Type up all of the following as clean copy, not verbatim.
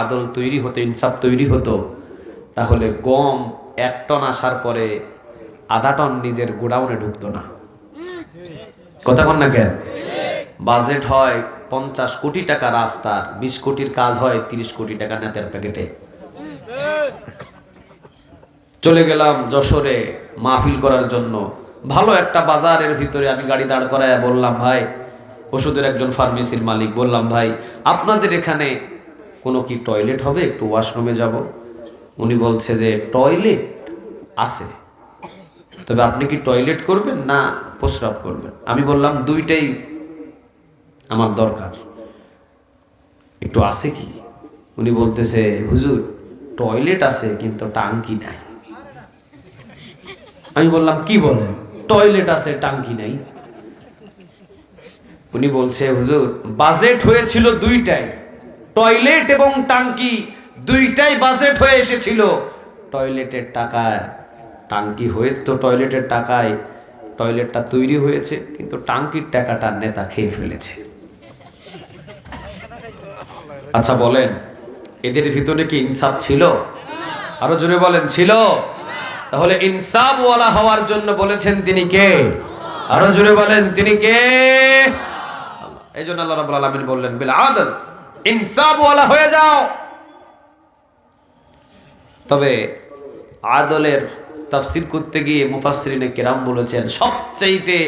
আদল তৈরি হতো, ইনসাফ তৈরি হতো, তাহলে গম 1 টন আসার পরে আধা টন নিজের গোডাউনে ঢুকতো না। কথা কন না কেন? বাজেট হয় 50 কোটি টাকা রাস্তার, 20 কোটির কাজ হয় 30 কোটি টাকা নেতার প্যাকেটে। চলে গেলাম যশোরে মাহফিল করার জন্য। ভালো একটা বাজারের ভিতরে আমি গাড়ি দাঁড় করায় বললাম, ভাই, ওষুধের একজন ফার্মেসির মালিক, বললাম, ভাই, আপনাদের এখানে কোনো কি টয়লেট হবে? একটু ওয়াশরুমে যাব। উনি বলছে যে টয়লেট আছে, তবে আপনি কি টয়লেট করবেন না প্রস্রাব করবেন? আমি বললাম দুইটাই আমার দরকার, একটু আছে কি? উনি বলতেছে, হুজুর, টয়লেট আছে কিন্তু টাঙ্কি নাই। আমি বললাম, কি বলেন? টয়লেট আছে টাঙ্কি নাই? উনি বলছে, হুজুর, বাজেট হয়েছিল দুইটাই, টয়লেট এবং টাঙ্কি দুইটাই বাজেট হয়ে এসেছিল। টয়লেটের টাকায় টাঙ্কি হয়েছে, তো টয়লেটের টাকায় টয়লেটটা তৈরি হয়েছে, কিন্তু টাঙ্কির টাকাটা নেতা খেয়ে ফেলেছে। আচ্ছা বলেন, এদের ভিতরে কি ইনসাফ ছিল? আরো জোরে বলেন, ছিল? তাহলে ইনসাফ ওয়ালা হওয়ার জন্য বলেছেন তিনি কে? আরো জোরে বলেন, তিনি কে? আল্লাহ। এই জন্য আল্লাহ রাব্বুল আলামিন বললেন, বিল আদল, ইনসাফ ওয়ালা হয়ে যাও। তবে আদলের তাফসীর করতে গিয়ে মুফাসসিরিনে কেরাম বলেছেন, সবচাইতে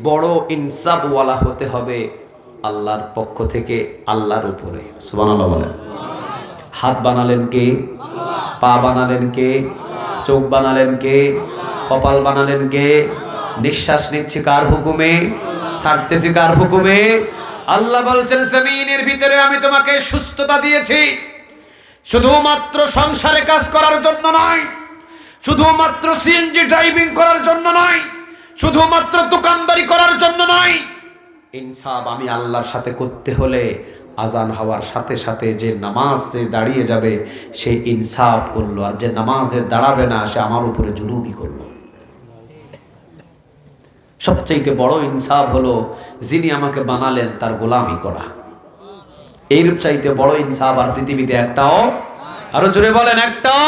বড় ইনসাফ ওয়ালা হতে হবে আল্লাহর পক্ষ থেকে, আল্লাহর উপরে। সুবহানাল্লাহ বলেন। হাত বানালেন কে? পা বানালেন কে? চোখ বানালেন কে? কপাল বানালেন কে? নিঃশ্বাস নিচ্ছে কার হুকুমে? ছাড়তেছি কার হুকুমে? আল্লাহ বলছেন, জমিনের ভিতরে আমি তোমাকে সুস্থতা দিয়েছি, শুধুমাত্র সংসারে কাজ করার জন্য নয়, শুধুমাত্র সিএনজি ড্রাইভিং করার জন্য নয়, শুধুমাত্র দোকানদারি করার জন্য নয়। ইনসাফ আমি আল্লাহর সাথে করতে হলে আজান হওয়ার সাথে সাথে যে নামাজে দাঁড়িয়ে যাবে সে ইনসাফ করলো, আর যে নামাজে দাঁড়াবে না সে আমার উপরে জুলুমই করলো। সবচাইতে বড় ইনসাফ হলো যিনি আমাকে বানালেন তার গোলামি করা। এইরূপ চাইতে বড় ইনসাফ আর পৃথিবীতে একটাও, আরো জোরে বলেন, একটাও।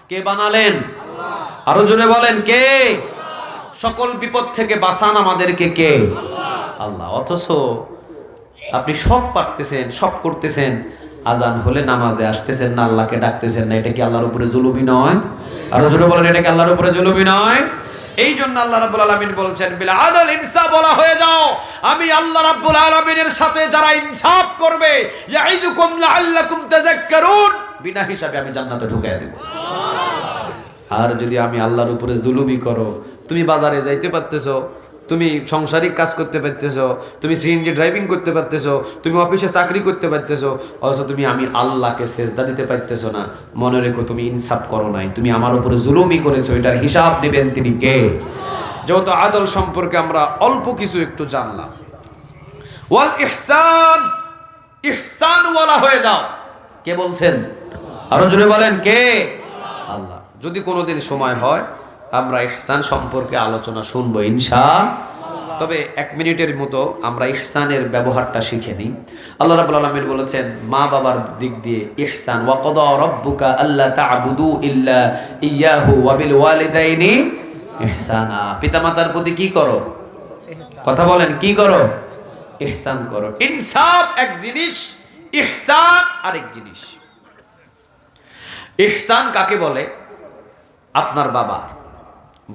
কে বানালেন? আরো জোরে বলেন, কে? সকল বিপদ থেকে বাঁচান আমাদেরকে কে? আল্লাহ। অথচ আপনি সব পারতেছেন, সব করতেছেন, আজান হলে নামাজে আসতেছেন না, আল্লাহকে ডাকতেছেন না। এটা কি আল্লাহর উপরে জুলুমি নয়? আরো জোরে বলেন, এটা কি আল্লাহর উপরে জুলুমি নয়? এই জন্য আল্লাহ রাব্বুল আলামিন বলছেন, বিল আদল, ইনসাফ বলা হয়ে যাও। আমি আল্লাহ রাব্বুল আলামিনের সাথে যারা ইনসাফ করবে, ইয়াইদুকুম লাআল্লাকুম তাযাক্কারুন, বিনা হিসাবে আমি জান্নাতে ঢুকাইয়া দেব। আর যদি আমি আল্লাহর উপরে জুলুমি করো, তুমি বাজারে যাইতে পারতেছো, তুমি সংসারিক কাজ করতে পারতেছো, তুমি সিএনজি ড্রাইভিং করতে পারতেছো, তুমি অফিসে চাকরি করতে পারতেছো, অথচ তুমি আমি আল্লাহকে সেজদা দিতে পারতেছো না, মনে রেখো তুমি ইনসাফ করো নাই, তুমি আমার উপরে জুলুমি করেছো। এটার হিসাব নেবেন তিনি কে? যেহেতু আদল সম্পর্কে আমরা অল্প কিছু একটু জানলাম। ওয়াল ইহসান, ইহসান ওয়ালা হয়ে যাও। কে বলছেন? আরো জোরে বলেন, কে? আল্লাহ। যদি কোনোদিন সময় হয় আমরা ইহসান সম্পর্কে আলোচনা শুনবো ইনশাআল্লাহ। তবে 1 মিনিটের মতো আমরা ইহসানের ব্যবহারটা শিখে নিই। আল্লাহ রাব্বুল আলামিন বলেছেন মা বাবার দিক দিয়ে ইহসান, ওয়া ক্বাদা রাব্বুকা আল্লা তা'বুদু ইল্লা ইয়াহু ওয়া বিল ওয়ালিদাইনি ইহসানা। পিতামাতার প্রতি কি করো? কথা বলেন, কি করো? ইহসান করো। ইনসাফ এক জিনিস, ইহসান আরেক জিনিস। ইহসান কাকে বলে? আপনার বাবা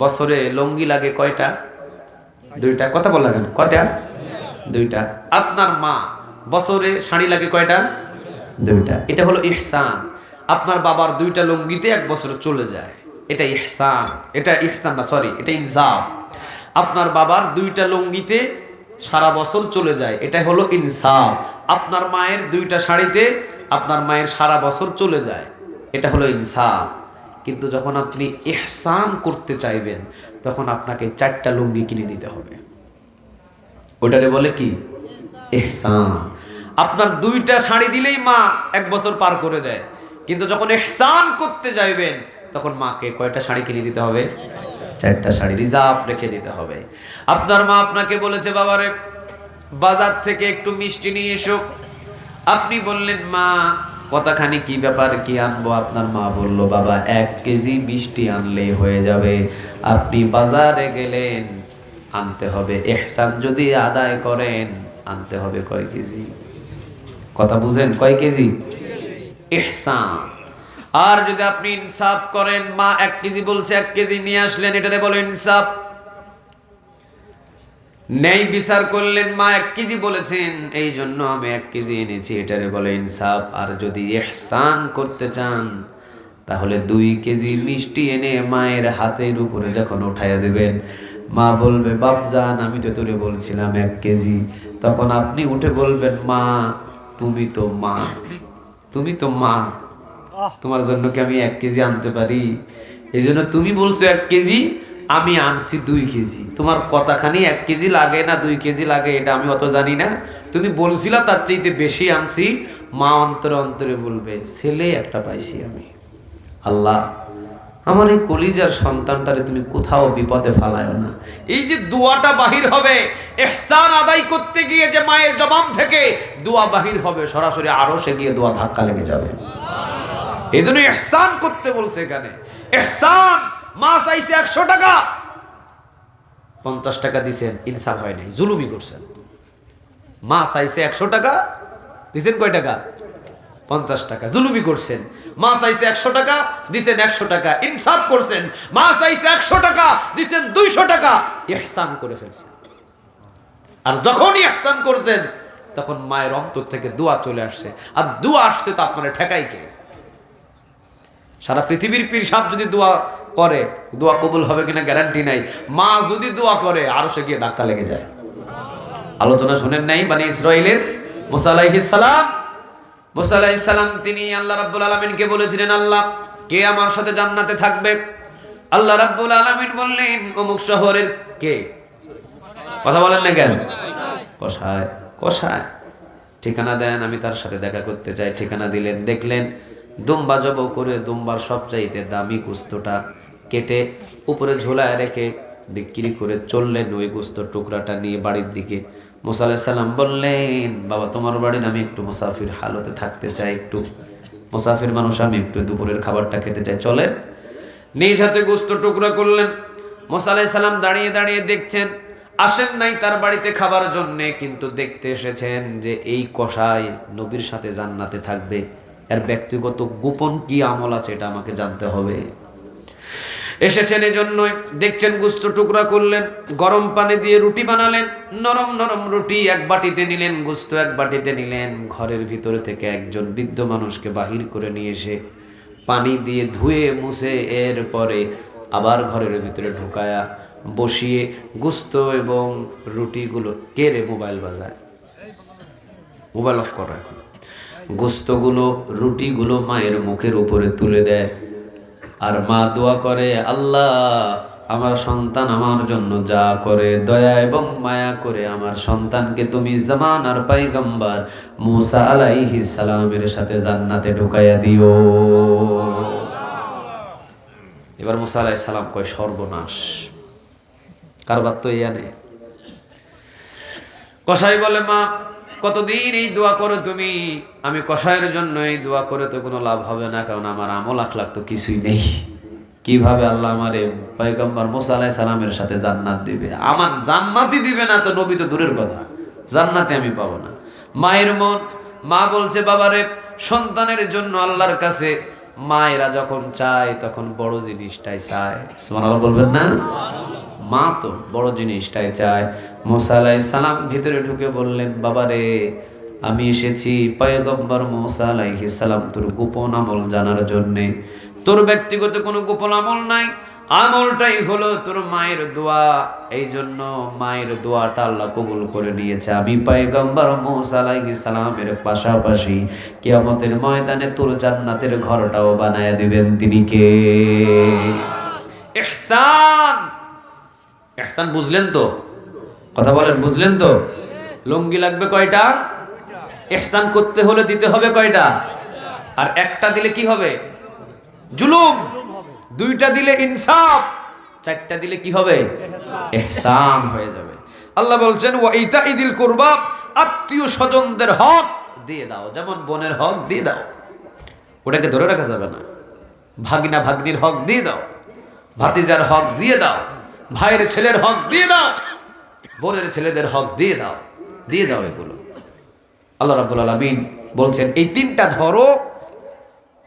বছরে লুঙ্গি লাগে কয়টা? 2টা। কথা বললেন কেন? কয়টা? 2টা। আপনার মা বছরে শাড়ি লাগে কয়টা? 2টা। এটা হলো ইহসান। আপনার বাবার 2টা লুঙ্গিতে 1 বছর চলে যায়, এটা ইহসান। এটা ইহসান না, সরি, এটা ইনসাফ। আপনার বাবার 2টা লুঙ্গিতে সারা বছর চলে যায়, এটা হলো ইনসাফ। আপনার মায়ের 2টা শাড়িতে আপনার মায়ের সারা বছর চলে যায়, এটা হলো ইনসাফ। কিন্তু যখন আপনি ইহসান করতে চাইবেন তখন আপনাকে 4টা লুঙ্গি কিনে দিতে হবে। ওটারে বলে কি? ইহসান। আপনার 2টা শাড়ি দিলেই মা 1 বছর পার করে দেয়, কিন্তু যখন ইহসান করতে যাইবেন তখন মাকে কয়টা শাড়ি কিনে দিতে হবে? 4টা শাড়ি রিজার্ভ রেখে দিতে হবে। আপনার মা আপনাকে বলেছে, বাবারে বাজার থেকে একটু মিষ্টি নিয়ে এসো। আপনি বললেন, মা কতখানি কি ব্যাপার, কি আনবো? আপনার মা বলল, বাবা 1 কেজি মিষ্টি আনলেই হয়ে যাবে। আপনি বাজারে গেলেন, আনতে হবে, ইহসান যদি আদায় করেন আনতে হবে কয় কেজি? কথা বুঝেন? কয় কেজি? ইহসান। আর যদি আপনি ইনসাফ করেন, মা 1 কেজি বলছে 1 কেজি নিয়ে আসলেন, এটারে বলো ইনসাফ। ন্যায় বিচার করলেন, মা 1 কেজি বলেছেন এই জন্য আমি 1 কেজি এনেছি, এটারে বলে ইনসাফ। আর যদি ইহসান করতে চান তাহলে 2 কেজি মিষ্টি এনে মায়ের হাতের উপরে যখন উঠাইয়া দেবেন, মা বলবে, বাপজান আমি তো তোরে বলছিলাম 1 কেজি। তখন আপনি উঠে বলবেন, মা তুমি তো মা, তুমি তো মা, তোমার জন্য কি আমি 1 কেজি আনতে পারি? এই জন্য তুমি বলছো 1 কেজি, আমি আনছি 2 কেজি। তোমার কতখানি 1 কেজি লাগে না 2 কেজি লাগে এটা আমি অত জানি না, তুমি বলছিলা তার চাইতে বেশি আনছি। মা অন্তরে অন্তরে বলবে, ছেলে একটা পাইছি আমি। আল্লাহ, আমার এই কলিজার সন্তানটারে তুমি কোথাও বিপদে ফালায়ো না। এই যে দোয়াটা বাহির হবে, ইহসান আদায় করতে গিয়ে যে মায়ের জবান থেকে দোয়া বাহির হবে, সরাসরি আরশে গিয়ে দোয়া ধাক্কা লেগে যাবে। এই জন্য ইহসান করতে বলছে এখানে। ইহসান, মা চাইছে 100 টাকা, 50 টাকা দিছেন, ইনসাফ হয় নাই, জুলুমি করছেন। মা চাইছে 100 টাকা, দিছেন কয় টাকা? 50 টাকা, জুলুমি করছেন। মা চাইছে 100 টাকা, দিছেন 100 টাকা, ইনসাফ করছেন। মা চাইছে 100 টাকা, দিছেন 200 টাকা, ইহসান করে ফেলছেন। আর যখন ইহসান করছেন তখন মায়ের অন্তর থেকে দোয়া চলে আসছে। আর দোয়া আসছে তো আপনারা ঠেকাই কে? সারা পৃথিবীর পীর সাহেব যদি দোয়া করে, দোয়া কবুল হবে কিনা গ্যারান্টি নাই। মা যদি দোয়া করে আরশে গিয়ে ধাক্কা লেগে যায়। আলোচনা শুনেন নাই বনি ইসরাইলের? মুসা আলাইহিস সালাম, মুসা আলাইহিস সালাম তিনি আল্লাহ রাব্বুল আলামিনকে বলেছিলেন, আল্লাহ কে আমার সাথে জান্নাতে থাকবে? আল্লাহ রাব্বুল আলামিন বললেন, অমুক শহরের কে? কথা বলেন না কেন? কসায়। কসায় ঠিকানা দেন, আমি তার সাথে দেখা করতে চাই। ঠিকানা দিলেন, দেখলেন দুম্বা জব করে দুম্বার সবচাইতে দামি গোস্তটা কেটে উপরে ঝোলায় রেখে বিক্রি করে চললেন ওই গোস্তর টুকরাটা নিয়ে বাড়ির দিকে। মুসা আলাইহিস সালাম বললেন, বাবা তোমার বাড়ির আমি একটু মুসাফির হালতে থাকতে চাই, একটু মুসাফির মানুষ, আমি একটু দুপুরের খাবারটা খেতে চাই, চলেন। নিজ হাতে গোস্ত টুকরা করলেন। মুসা আলাইহিস সালাম দাঁড়িয়ে দাঁড়িয়ে দেখছেন, আসেন নাই তার বাড়িতে খাবার জন্যে, কিন্তু দেখতে এসেছেন যে এই কসাই নবীর সাথে জান্নাতে থাকবে, এর ব্যক্তিগত গোপন কি আমল আছে এটা আমাকে জানতে হবে। এসেছেন এজন্যই। দেখছেন গোস্ত টুকরা করলেন, গরম পানি দিয়ে রুটি বানালেন, নরম নরম রুটি 1 বাটিতে নিলেন, গোস্ত 1 বাটিতে নিলেন। ঘরের ভিতরে থেকে একজন বৃদ্ধ মানুষকে বাহির করে নিয়ে এসে পানি দিয়ে ধুয়ে মুছে এরপরে আবার ঘরের ভিতরে ঢুকায়া বসিয়ে গোস্ত এবং রুটিগুলো, কে রে মোবাইল বাজায়? মোবাইল অফ করো এখন। গোস্তগুলো রুটিগুলো মায়ের মুখের উপরে তুলে দেয়। আর মা দোয়া করে, আল্লাহ আমার সন্তান আমার জন্য যা করে দয়া এবং মায়া করে আমার সন্তানকে তুমি জামানার পয়গম্বর মুসা আলাইহিস সালামের সাথে জান্নাতে ঢুকাইয়া দিও। এবার মুসা আলাইহিস সালাম কয়, সর্বনাশ, কারবার তো ইয়া নেই। কসাই বলে, মা কতদিন এই দোয়া করো তুমি? আমি কসাইয়ের জন্য এই দোয়া করে তো কোনো লাভ হবে না, কারণ আমার আমল আখলাক তো কিছুই নেই। কিভাবে আল্লাহ আমারে পয়গম্বর মুসা আলাইহিস সালামের সাথে জান্নাত দিবে? আমার জান্নাতই দিবে না তো নবী তো দূরের কথা, জান্নাতে আমি পাবো না। মায়ের মন, মা বলছে, বাবারে সন্তানের জন্য আল্লাহর কাছে মায়েরা যখন চায় তখন বড় জিনিসটাই চায়। সুবহানাল্লাহ বলবেন না? মা তো বড় জিনিসটাই চায়। মুসা আলাইহিস সালাম ভিতরে ঢুকে বললেন, বাবারে আমি এসেছি পয়গম্বর মুসা আলাইহিস সালাম তোর গোপন আমল জানার জন্যে। তোর ব্যক্তিগত কোনো গোপন আমল নাই, আমলটাই হলো তোর মায়ের দোয়া। এই জন্য মায়ের দোয়াটা আল্লাহ কবুল করে নিয়েছে। আমি পয়গম্বর মুসা আলাইহিস সালামের পাশাপাশি কিয়ামতের ময়দানে তোর জান্নাতের ঘরটাও বানায়া দিবেন তিনি কে? ইহসান। ইহসান বুঝলেন তো? কথা বলেন, বুঝলেন তো? লুঙ্গি লাগবে কয়টা? ইহসান করতে হলে দিতে হবে কয়টা? আর একটা দিলে কি হবে? জুলুম। 2টা দিলে ইনসাফ, 4টা দিলে কি হবে? ইহসান হয়ে যাবে। আল্লাহ বলছেন, ওয়া ইতাইদিল কুরবা, আত্মীয় স্বজনদের হক দিয়ে দাও, যেমন বোনের হক দিয়ে দাও। ওটাকে ধরে রাখা যাবে না। ভাগিনা ভাগ্নির হক দিয়ে দাও, ভাতিজার হক দিয়ে দাও, ভাইয়ের ছেলের হক দিয়ে দাও, বোনের ছেলেদের হক দিয়ে দাও, দিয়ে দাও এগুলো। আল্লাহ রাব্বুল আলামিন বলছেন এই তিনটা ধরো।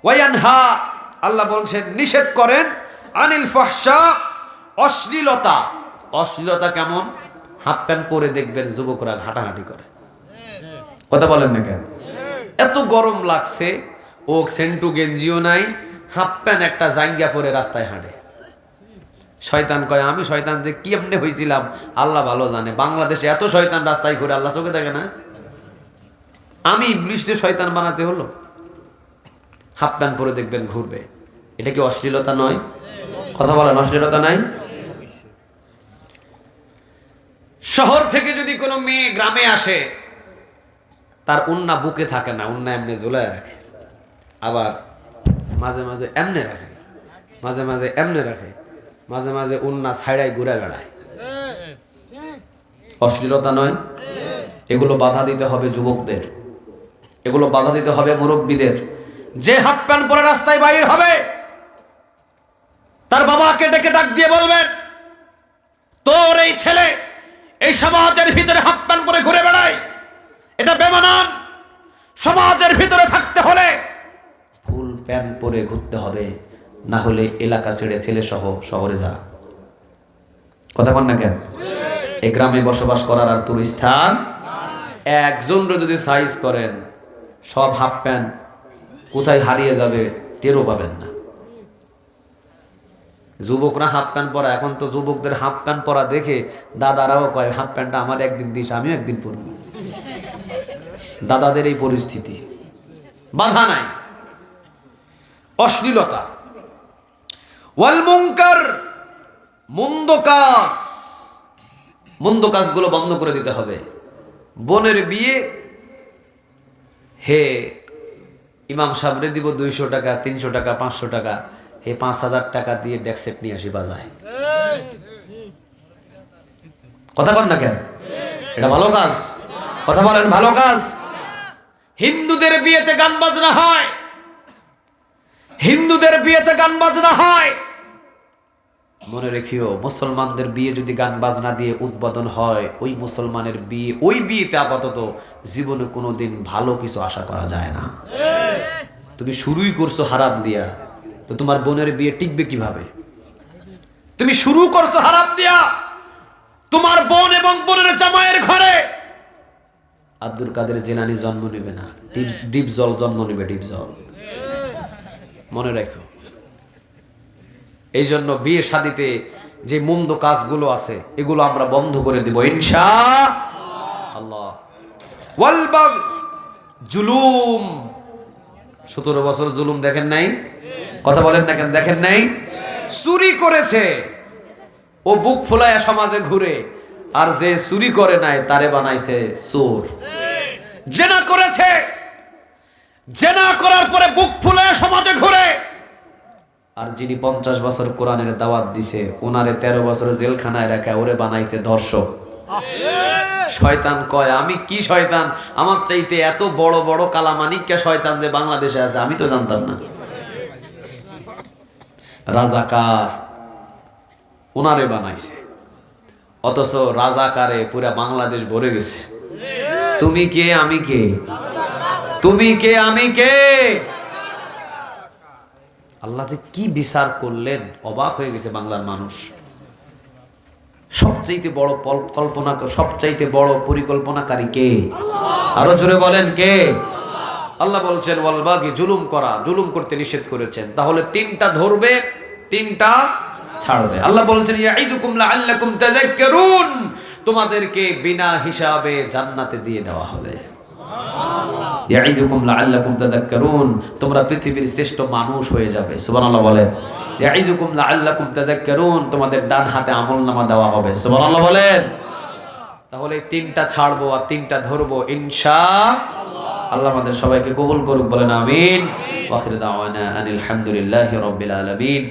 ওয়ায়ানহা, আল্লাহ বলছেন নিষেধ করেন, আনিল ফাহশা, অশ্লীলতা। অশ্লীলতা কেমন? হাফ প্যান্ট পরে দেখবেন যুবকরা হাঁটাহাঁটি করে। কথা বলেন না কেন? এত গরম লাগছে, ও সেন্টু গেঞ্জিও নাই, হাফ প্যান্ট একটা জাঙ্গা পরে রাস্তায় হাঁটে। শয়তান কয় আমি শয়তান যে কি এমনি হয়েছিলাম আল্লাহ ভালো জানে। বাংলাদেশে এত শয়তান রাস্তায় ঘুরে, আল্লাহ চোখে দেখে না? আমি ইবলিশকে শয়তান বানাতে হলো? হাফ প্যান্ট পরে দেখবেন ঘুরবে, এটা কি অশ্লীলতা নয়? কথা বলেন, অশ্লীলতা নাই? শহর থেকে যদি কোনো মেয়ে গ্রামে আসে, তার উন্না বুকে থাকে না, উন্না এমনি ঝুলায় রাখে, আবার মাঝে মাঝে এমনে রাখে, মাঝে মাঝে এমনে রাখে, মাঝে মাঝে উন্না ছাইড়ায় ঘুরে বেড়ায়। অশ্লীলতা নয়? এগুলো বাধা দিতে হবে যুবকদের, এগুলো বাধা দিতে হবে মুরব্বীদের। যে হাফ প্যান্ট পরে রাস্তায় বাইর হবে, তার বাবাকে ডেকে ডাক দিয়ে বলবেন, তোর এই ছেলে এই সমাজের ভিতরে হাফ প্যান্ট পরে ঘুরে বেড়ায়, এটা বেমানান। সমাজের ভিতরে থাকতে হলে ফুল প্যান্ট পরে ঘুরতে হবে, না হলে এলাকা ছেড়ে ছেলে সহ শহরে যা। কথা বল না কেন? এই গ্রামে বসবাস করার আর তোর স্থান। একজনরে যদি সাইজ করেন, সব হাফ প্যান্ট কোথায় হারিয়ে যাবে টেরও পাবেন না। যুবকরা হাফ প্যান্ট পরা, এখন তো যুবকদের হাফ প্যান্ট পরা দেখে দাদারাও কয় হাফ প্যান্টটা আমার একদিন দিস, আমিও একদিন পরব। দাদাদের এই পরিস্থিতি, বাধা নাই। অশ্লীলতা, ওয়াল মুনকার, মন্দ কাজ, মন্দ কাজগুলো বন্ধ করে দিতে হবে। বোনের বিয়ে, হে ইমাম সাহেবরে দিব 200 টাকা, 300 টাকা, 500 টাকা, হে 5000 টাকা দিয়ে ডেকসেট নিয়ে আসি বাজায়। কথা বল না কেন? এটা ভালো কাজ? কথা বলেন, ভালো কাজ? হিন্দুদের বিয়েতে গান বাজনা হয়, হিন্দুদের বিয়েতে গান বাজনা হয়। মনে রেখিও, মুসলমানদের বিয়ে যদি গান বাজনা দিয়ে উদ্বোধন হয়, ওই মুসলমানের বিয়ে, ওই বিয়েতে আপাতত জীবনে কোনোদিন ভালো কিছু আশা করা যায় না। তুমি শুরুই করছো হারাম দিয়া, তো তোমার বোনের বিয়ে টিকবে কিভাবে? তুমি শুরু করছো হারাম দিয়া, তোমার বোন এবং বোনের জামাইয়ের ঘরে আব্দুল কাদের জিলানী জন্ম নেবে না, ডিপ জল জন্ম নেবে, ডিপ জল। মনে রাখো। এই জন্য বিয়ে শাদিতে যে মন্দ কাজগুলো আছে, এগুলো আমরা বন্ধ করে দিব ইনশাআল্লাহ। ওয়াল বাগ, জুলুম। 17 বছর জুলুম দেখেন নাই? কথা বলেন না কেন? দেখেন নাই? চুরি করেছে, ও বুক ফুলায়া সমাজে ঘুরে, আর যে চুরি করে নাই তারে বানাইছে চোর। জেনা করেছে, জেনা করার পরে বুক ফুলায়া সমাজে ঘুরে, আর যিনি 50 বছর কোরআনের দাওয়াত দিছে, ওনারে 13 বছর জেলখানায় রাখা, ওরে বানাইছে ধর্ষক। শয়তান কয় আমি কি শয়তান, আমার চাইতে এত বড় বড় কালামানিক্কা শয়তান যে বাংলাদেশে আছে, আমি তো জানতাম না। রাজাকার, ওনারে বানাইছে, অথচ রাজাকারে পুরা বাংলাদেশ ভরে গেছে। তুমি কে আমি কে? তুমি কে আমি কে? আল্লাহ যে কি বিচার করলেন, অবাক হয়ে গেছে বাংলার মানুষ। সবচাইতে বড় কল্পনা, সবচাইতে বড় পরিকল্পনাকারী কে? আরো জোরে বলেন কে? আল্লাহ বলছেন ওয়াল বাগি, জুলুম করা, জুলুম করতে নিষেধ করেছেন। তাহলে 3টা ধরবে, 3টা ছাড়বে। আল্লাহ বলছেন ইয়াইদুকুম লাআল্লাকুম তাযাক্কারুন, তোমাদেরকে বিনা হিসাবে জান্নাতে দিয়ে দেওয়া হবে। ইয়াইযুকুম লাআল্লাকুম তাযাক্কারুন, তোমরা পৃথিবীর শ্রেষ্ঠ মানুষ হয়ে যাবে। সুবহানাল্লাহ বলেন। ইয়াইযুকুম লাআল্লাকুম তাযাক্কারুন, তোমাদের ডান হাতে আমলনামা দেওয়া হবে। সুবহানাল্লাহ বলেন। তাহলে 3টা ছাড়বো আর 3টা ধরবো ইনশাআল্লাহ। আল্লাহ আমাদের সবাইকে কবুল করুক, বলেন আমিন। ওয়া আখিরু দাওয়ানা আনিল হামদুলিল্লাহি রাব্বিল আলামিন।